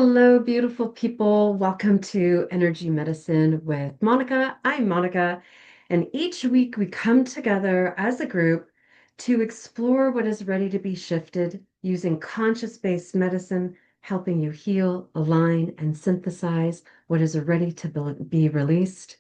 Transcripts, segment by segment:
Hello, beautiful people. Welcome to Energy Medicine with Monica. I'm Monica, and each week we come together as a group to explore what is ready to be shifted using conscious-based medicine, helping you heal, align, and synthesize what is ready to be released.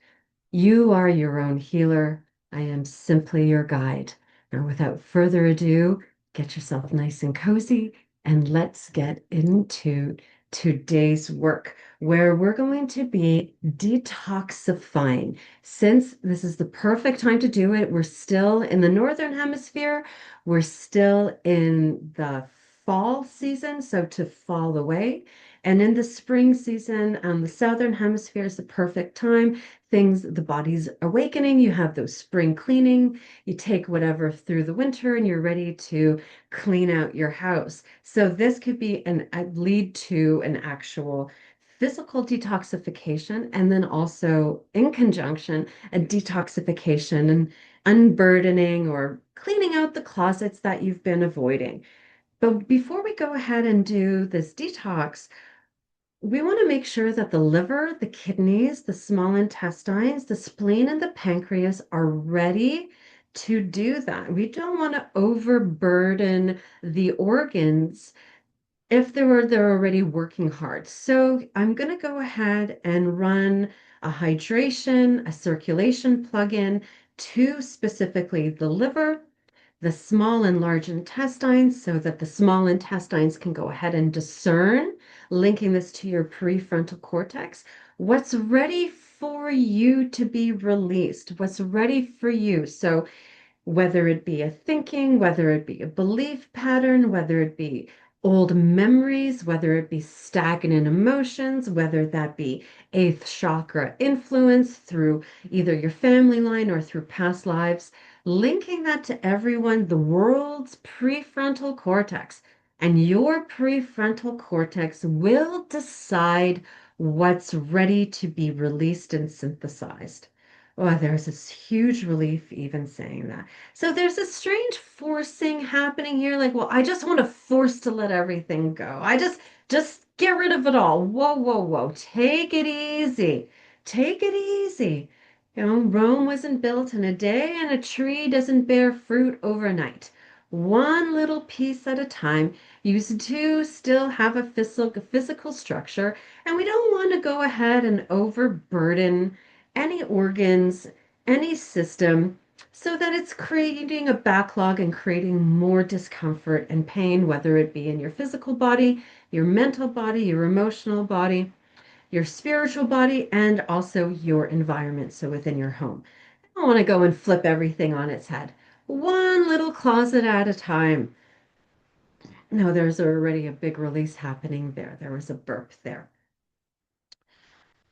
You are your own healer. I am simply your guide. Now, without further ado, get yourself nice and cozy and let's get into today's work where we're going to be detoxifying. Since this is the perfect time to do it, we're still in the Northern Hemisphere, we're still in the fall season, so to fall away. And in the spring season, the Southern Hemisphere is the perfect time the body's awakening. You have those spring cleaning. You take whatever through the winter and you're ready to clean out your house. So this could be a lead to an actual physical detoxification and then also in conjunction a detoxification and unburdening or cleaning out the closets that you've been avoiding. But before we go ahead and do this detox, we want to make sure that the liver, the kidneys, the small intestines, the spleen, and the pancreas are ready to do that. We don't want to overburden the organs if they're already working hard. So I'm going to go ahead and run a hydration, a circulation plug-in to specifically the liver, the small and large intestines so that the small intestines can go ahead and discern, linking this to your prefrontal cortex, what's ready for you to be released, what's ready for you. So whether it be a thinking, whether it be a belief pattern, whether it be old memories, whether it be stagnant emotions, whether that be eighth chakra influence through either your family line or through past lives, linking that to everyone, the world's prefrontal cortex. And your prefrontal cortex will decide what's ready to be released and synthesized. Oh, there's this huge relief even saying that. So there's a strange forcing happening here. Like, well, I just want to force to let everything go. I just get rid of it all. Whoa, whoa, whoa. Take it easy. Take it easy. You know, Rome wasn't built in a day, and a tree doesn't bear fruit overnight. One little piece at a time. You do still have a physical structure, and we don't want to go ahead and overburden any organs, any system, so that it's creating a backlog and creating more discomfort and pain, whether it be in your physical body, your mental body, your emotional body, your spiritual body, and also your environment, so within your home. I don't want to go and flip everything on its head. One little closet at a time. No, there's already a big release happening there. There was a burp there.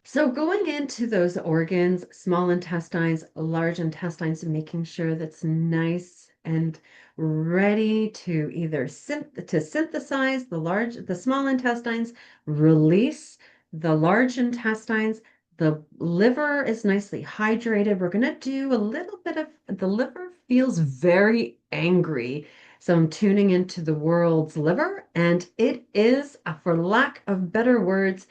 So going into those organs, small intestines, large intestines, making sure that's nice and ready to either synthesize the small intestines, release the large intestines. The liver is nicely hydrated. We're going to do a little bit of the liver feels very angry. So I'm tuning into the world's liver, and it is, for lack of better words,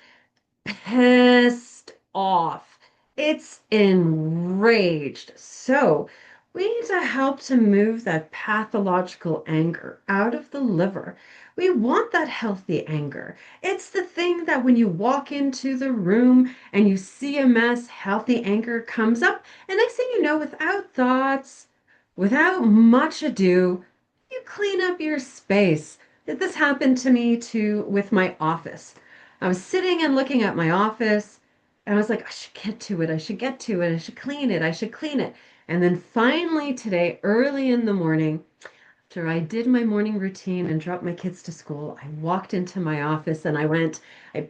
pissed off. It's enraged. So we need to help to move that pathological anger out of the liver. We want that healthy anger. It's the thing that when you walk into the room and you see a mess, healthy anger comes up. And next thing you know, without thoughts, without much ado, you clean up your space. This happened to me too with my office. I was sitting and looking at my office, and I was like, I should get to it. I should get to it. I should clean it. I should clean it. And then finally today, early in the morning, after I did my morning routine and dropped my kids to school, I walked into my office and I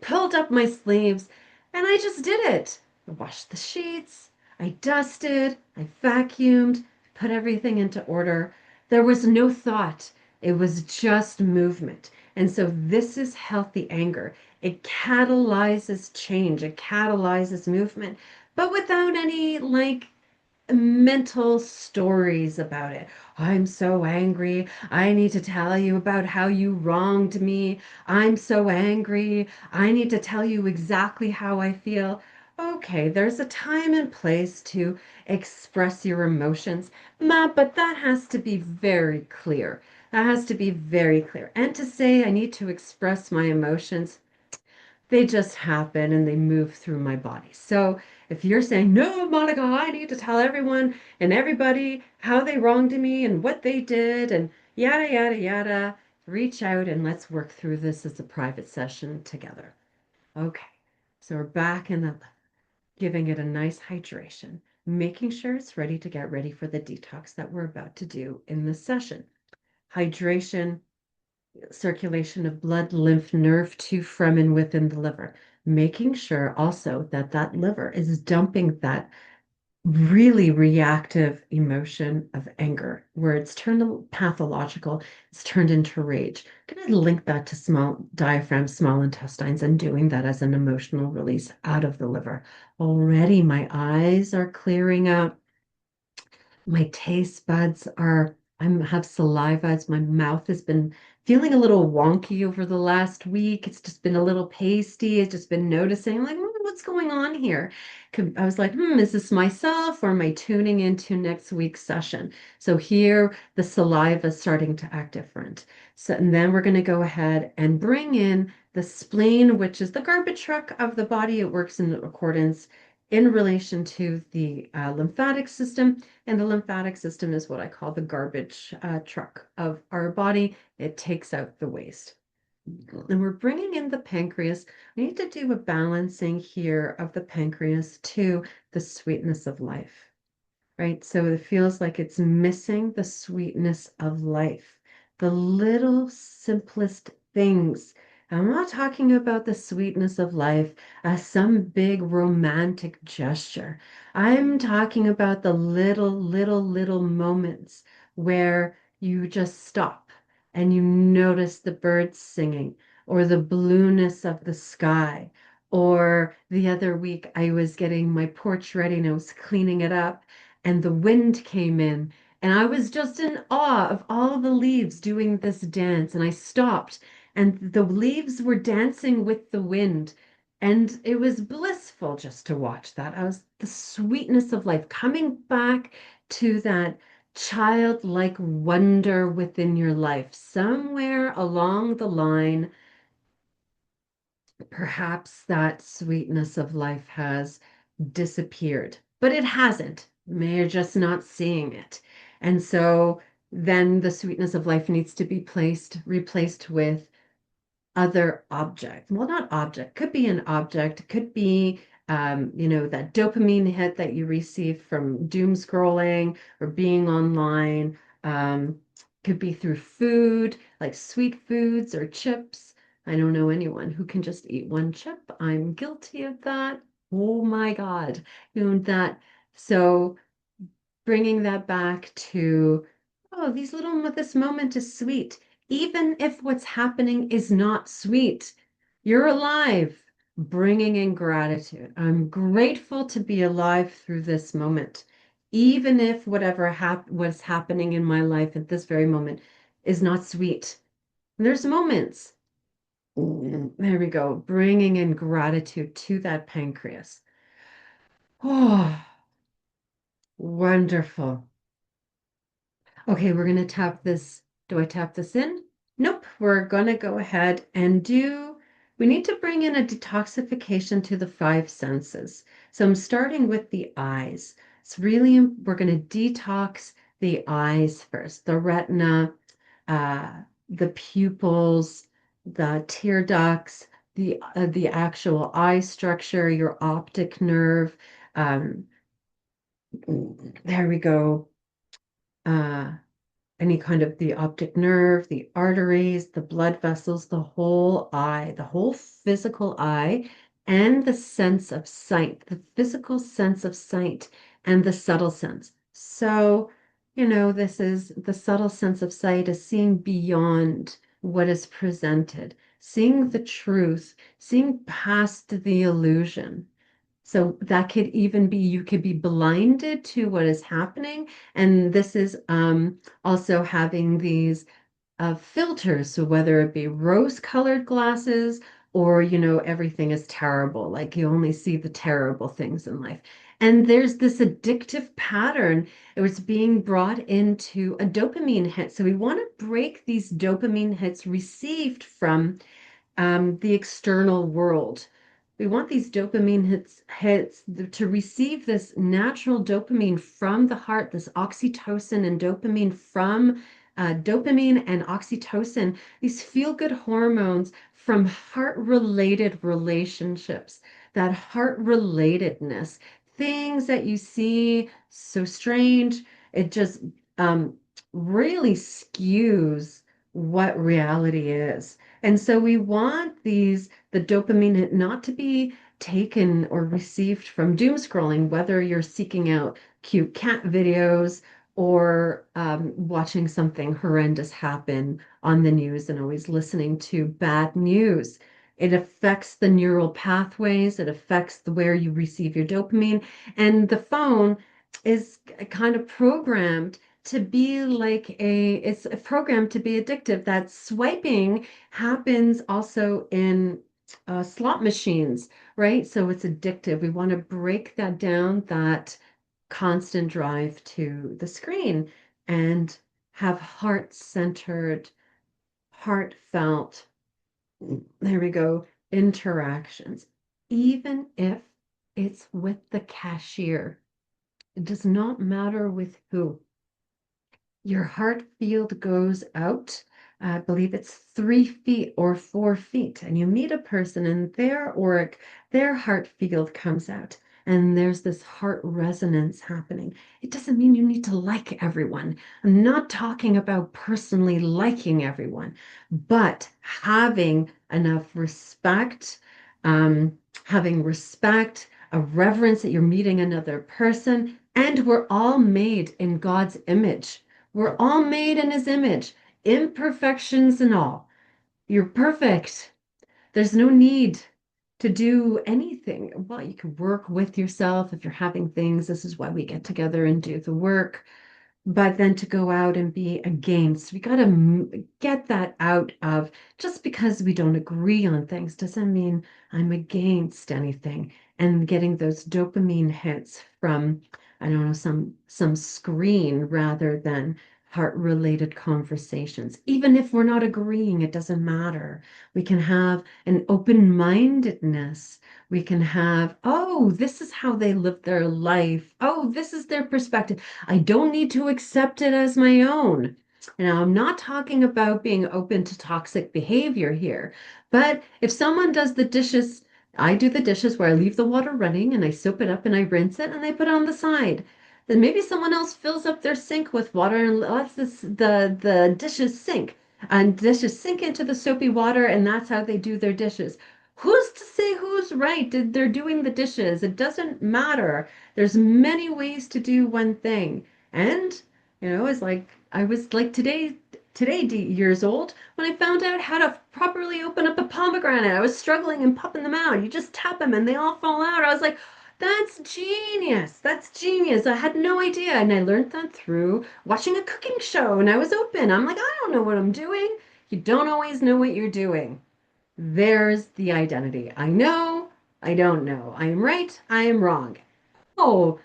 pulled up my sleeves and I just did it. I washed the sheets, I dusted, I vacuumed, put everything into order. There was no thought. It was just movement. And so this is healthy anger. It catalyzes change, it catalyzes movement, but without any like mental stories about it. I'm so angry. I need to tell you about how you wronged me. I'm so angry. I need to tell you exactly how I feel. Okay, there's a time and place to express your emotions, but that has to be very clear. That has to be very clear. And to say I need to express my emotions, they just happen and they move through my body. So if you're saying, no, Monica, I need to tell everyone and everybody how they wronged me and what they did and yada, yada, yada, reach out and let's work through this as a private session together. Okay. So we're back in the giving it a nice hydration, making sure it's ready to get ready for the detox that we're about to do in this session. Hydration, circulation of blood, lymph, nerve to, from, and within the liver. Making sure also that that liver is dumping that really reactive emotion of anger, where it's turned pathological, it's turned into rage. I'm going to link that to small diaphragm, small intestines, and doing that as an emotional release out of the liver. Already my eyes are clearing up. My taste buds are, I have saliva as my mouth has been feeling a little wonky over the last week. It's just been a little pasty. It's just been noticing, like, what's going on here? I was like, is this myself or am I tuning into next week's session? So here the saliva is starting to act different. So, and then we're going to go ahead and bring in the spleen, which is the garbage truck of the body. It works in accordance in relation to the lymphatic system. And the lymphatic system is what I call the garbage truck of our body. It takes out the waste. And we're bringing in the pancreas. We need to do a balancing here of the pancreas to the sweetness of life, right? So it feels like it's missing the sweetness of life, the little simplest things. I'm not talking about the sweetness of life as some big romantic gesture. I'm talking about the little moments where you just stop and you notice the birds singing or the blueness of the sky. Or the other week, I was getting my porch ready and I was cleaning it up and the wind came in and I was just in awe of all the leaves doing this dance and I stopped and the leaves were dancing with the wind and it was blissful just to watch that. I was the sweetness of life coming back to that childlike wonder within your life somewhere along the line. Perhaps that sweetness of life has disappeared, but it hasn't. You're just not seeing it. And so then the sweetness of life needs to be replaced with other object. Well, not object, could be an object, could be, that dopamine hit that you receive from doom scrolling or being online. Could be through food, like sweet foods or chips. I don't know anyone who can just eat one chip. I'm guilty of that. Oh my God. That. So bringing that back to, oh, this moment is sweet. Even if what's happening is not sweet, you're alive. Bringing in gratitude. I'm grateful to be alive through this moment. Even if what's happening in my life at this very moment is not sweet. There's moments. There we go. Bringing in gratitude to that pancreas. Oh, wonderful. Okay, we're going to tap this. Do I tap this in? Nope. We're going to go ahead and we need to bring in a detoxification to the five senses. So I'm starting with the eyes. We're going to detox the eyes first, the retina, uh, the pupils, the tear ducts, the actual eye structure, your optic nerve. Um, there we go. Uh, any kind of the optic nerve, the arteries, the blood vessels, the whole eye, the whole physical eye, and the sense of sight, the physical sense of sight, and the subtle sense. So, this is the subtle sense of sight is seeing beyond what is presented, seeing the truth, seeing past the illusion. So that could even be, you could be blinded to what is happening. And this is also having these filters. So whether it be rose-colored glasses or, everything is terrible, like you only see the terrible things in life. And there's this addictive pattern. It was being brought into a dopamine hit. So we want to break these dopamine hits received from the external world. We want these dopamine hits to receive this natural dopamine from the heart, this oxytocin and dopamine from dopamine and oxytocin, these feel-good hormones from heart-related relationships, that heart-relatedness, things that you see so strange, it just um, really skews what reality is. And so we want the dopamine not to be taken or received from doom scrolling, whether you're seeking out cute cat videos or watching something horrendous happen on the news and always listening to bad news. It affects the neural pathways, it affects where you receive your dopamine, and the phone is kind of programmed to be like it's programmed to be addictive. That swiping happens also in slot machines, right? So it's addictive. We want to break that down, that constant drive to the screen, and have heart-centered, heartfelt, there we go, interactions. Even if it's with the cashier, it does not matter with who. Your heart field goes out. I believe it's 3 feet or 4 feet, and you meet a person, and their auric, their heart field comes out, and there's this heart resonance happening. It doesn't mean you need to like everyone. I'm not talking about personally liking everyone, but enough respect, having respect, a reverence that you're meeting another person, and we're all made in God's image. We're all made in his image, imperfections and all. You're perfect. There's no need to do anything. Well, you can work with yourself if you're having things. This is why we get together and do the work. But then to go out and be against, we got to get that out of, just because we don't agree on things doesn't mean I'm against anything. And getting those dopamine hits from, I don't know, some screen rather than heart-related conversations. Even if we're not agreeing, it doesn't matter. We can have an open-mindedness. We can have, oh, this is how they live their life. Oh, this is their perspective. I don't need to accept it as my own. Now, I'm not talking about being open to toxic behavior here, but if someone does the dishes, I do the dishes where I leave the water running and I soap it up and I rinse it and I put it on the side. Then maybe someone else fills up their sink with water and lets the dishes sink. And dishes sink into the soapy water, and that's how they do their dishes. Who's to say who's right? They're doing the dishes. It doesn't matter. There's many ways to do one thing. And, it's like I was like years old when I found out how to properly open up a pomegranate. I was struggling and popping them out. You just tap them and they all fall out. I was like, that's genius. That's genius. I had no idea. And I learned that through watching a cooking show and I was open. I'm like, I don't know what I'm doing. You don't always know what you're doing. There's the identity. I know, I don't know. I am right, I am wrong. Oh,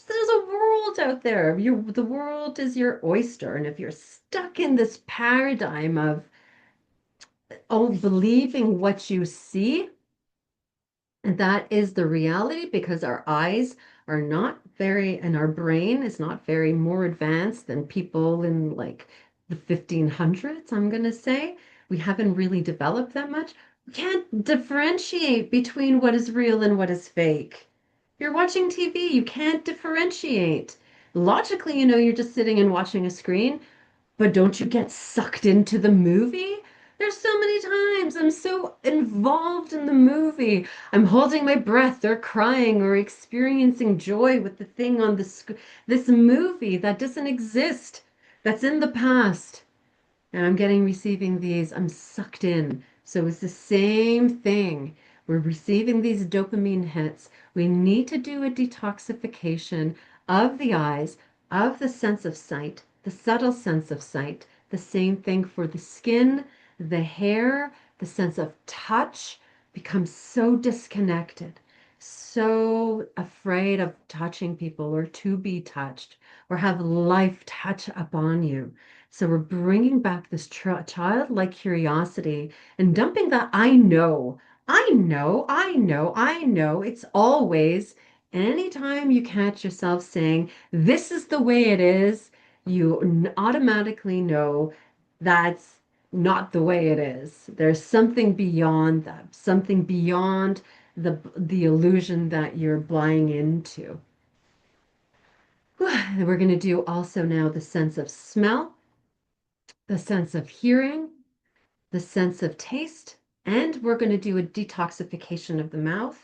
there's a world out there. The world is your oyster. And if you're stuck in this paradigm of, oh, believing what you see, and that is the reality, because our eyes are not very, and our brain is not very more advanced than people in like the 1500s, I'm going to say. We haven't really developed that much. We can't differentiate between what is real and what is fake. You're watching TV, you can't differentiate. Logically, you're just sitting and watching a screen, but don't you get sucked into the movie? There's so many times I'm so involved in the movie. I'm holding my breath or crying or experiencing joy with the thing on the this movie that doesn't exist, that's in the past. And I'm getting receiving these, I'm sucked in. So it's the same thing. We're receiving these dopamine hits. We need to do a detoxification of the eyes, of the sense of sight, the subtle sense of sight. The same thing for the skin, the hair, the sense of touch becomes so disconnected, so afraid of touching people or to be touched or have life touch upon you. So we're bringing back this childlike curiosity and dumping that I know. It's always, anytime you catch yourself saying, this is the way it is, you automatically know that's not the way it is. There's something beyond that, something beyond the illusion that you're buying into. We're going to do also now the sense of smell, the sense of hearing, the sense of taste, and we're going to do a detoxification of the mouth,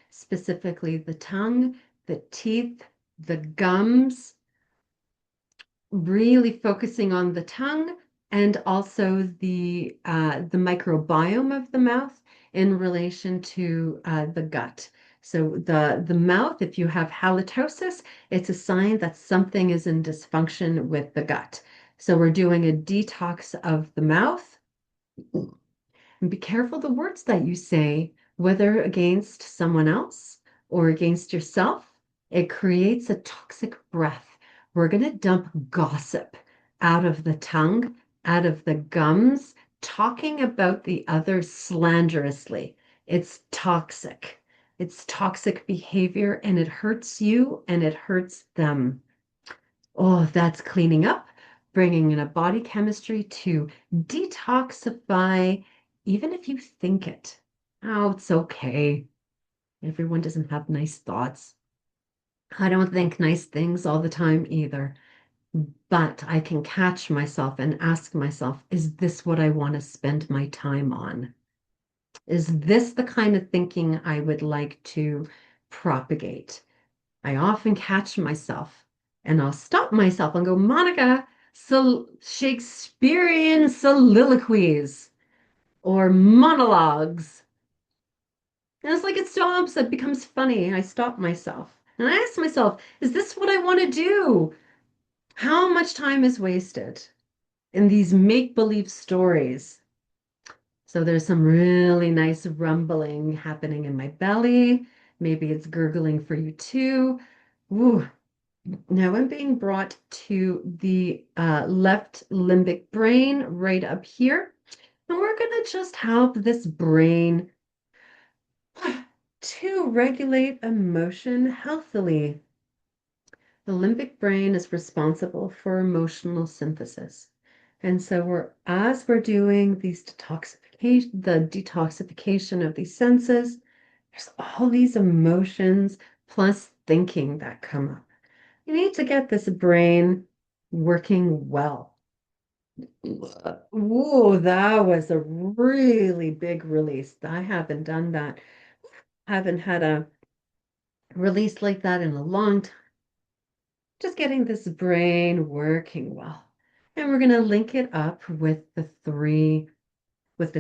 specifically the tongue, the teeth, the gums, really focusing on the tongue and also the microbiome of the mouth in relation to the gut. So the mouth, if you have halitosis, it's a sign that something is in dysfunction with the gut. So we're doing a detox of the mouth. And be careful the words that you say, whether against someone else or against yourself. It creates a toxic breath. We're going to dump gossip out of the tongue, out of the gums, talking about the other slanderously. It's toxic. It's toxic behavior and it hurts you and it hurts them. Oh, that's cleaning up, bringing in a body chemistry to detoxify, even if you think it. Oh, it's okay. Everyone doesn't have nice thoughts. I don't think nice things all the time either, but I can catch myself and ask myself, is this what I want to spend my time on? Is this the kind of thinking I would like to propagate? I often catch myself and I'll stop myself and go, Monica, Shakespearean soliloquies or monologues. And it's like it stops, it becomes funny. I stop myself and I ask myself, is this what I want to do? How much time is wasted in these make-believe stories? So there's some really nice rumbling happening in my belly. Maybe it's gurgling for you too. Ooh, now I'm being brought to the left limbic brain right up here. And we're going to just help this brain to regulate emotion healthily. The limbic brain is responsible for emotional synthesis. And so as we're doing the detoxification of these senses, there's all these emotions plus thinking that come up. You need to get this brain working well. Ooh, that was a really big release. I haven't done that. Haven't had a release like that in a long time. Just getting this brain working well. And we're going to link it up with the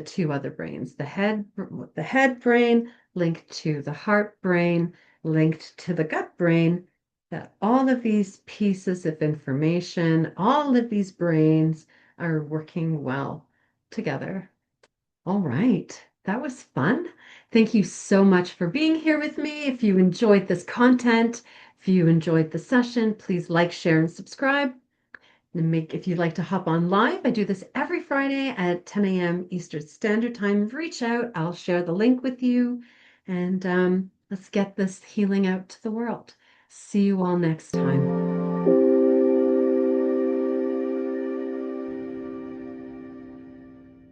two other brains, the head brain linked to the heart brain, linked to the gut brain, that all of these pieces of information, all of these brains are working well together. All right. That was fun. Thank you so much for being here with me. If you enjoyed this content, if you enjoyed the session, please like, share, and subscribe. If you'd like to hop on live, I do this every Friday at 10 a.m. Eastern Standard Time. Reach out, I'll share the link with you, and let's get this healing out to the world. See you all next time.